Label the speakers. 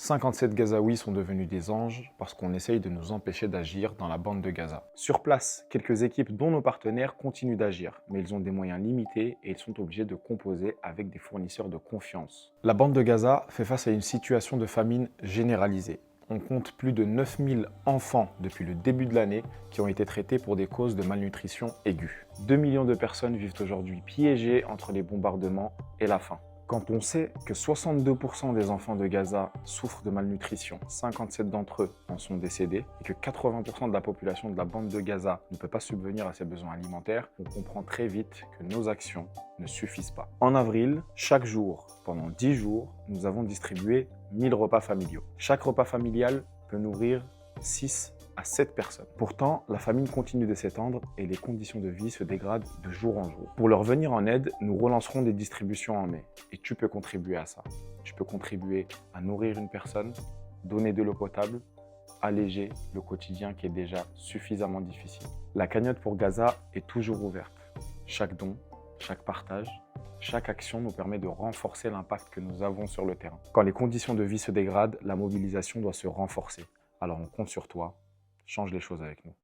Speaker 1: 57 Gazaouis sont devenus des anges parce qu'on essaye de nous empêcher d'agir dans la bande de Gaza. Sur place, quelques équipes dont nos partenaires continuent d'agir, mais ils ont des moyens limités et ils sont obligés de composer avec des fournisseurs de confiance. La bande de Gaza fait face à une situation de famine généralisée. On compte plus de 9000 enfants depuis le début de l'année qui ont été traités pour des causes de malnutrition aiguë. 2 millions de personnes vivent aujourd'hui piégées entre les bombardements et la faim. Quand on sait que 62% des enfants de Gaza souffrent de malnutrition, 57 d'entre eux en sont décédés, et que 80% de la population de la bande de Gaza ne peut pas subvenir à ses besoins alimentaires, on comprend très vite que nos actions ne suffisent pas. En avril, chaque jour, pendant 10 jours, nous avons distribué 1000 repas familiaux. Chaque repas familial peut nourrir 6 à 7 personnes. Pourtant, la famine continue de s'étendre et les conditions de vie se dégradent de jour en jour. Pour leur venir en aide, nous relancerons des distributions en mai. Et tu peux contribuer à ça. Tu peux contribuer à nourrir une personne, donner de l'eau potable, alléger le quotidien qui est déjà suffisamment difficile. La cagnotte pour Gaza est toujours ouverte. Chaque don, chaque partage, chaque action nous permet de renforcer l'impact que nous avons sur le terrain. Quand les conditions de vie se dégradent, la mobilisation doit se renforcer. Alors on compte sur toi. Change les choses avec nous.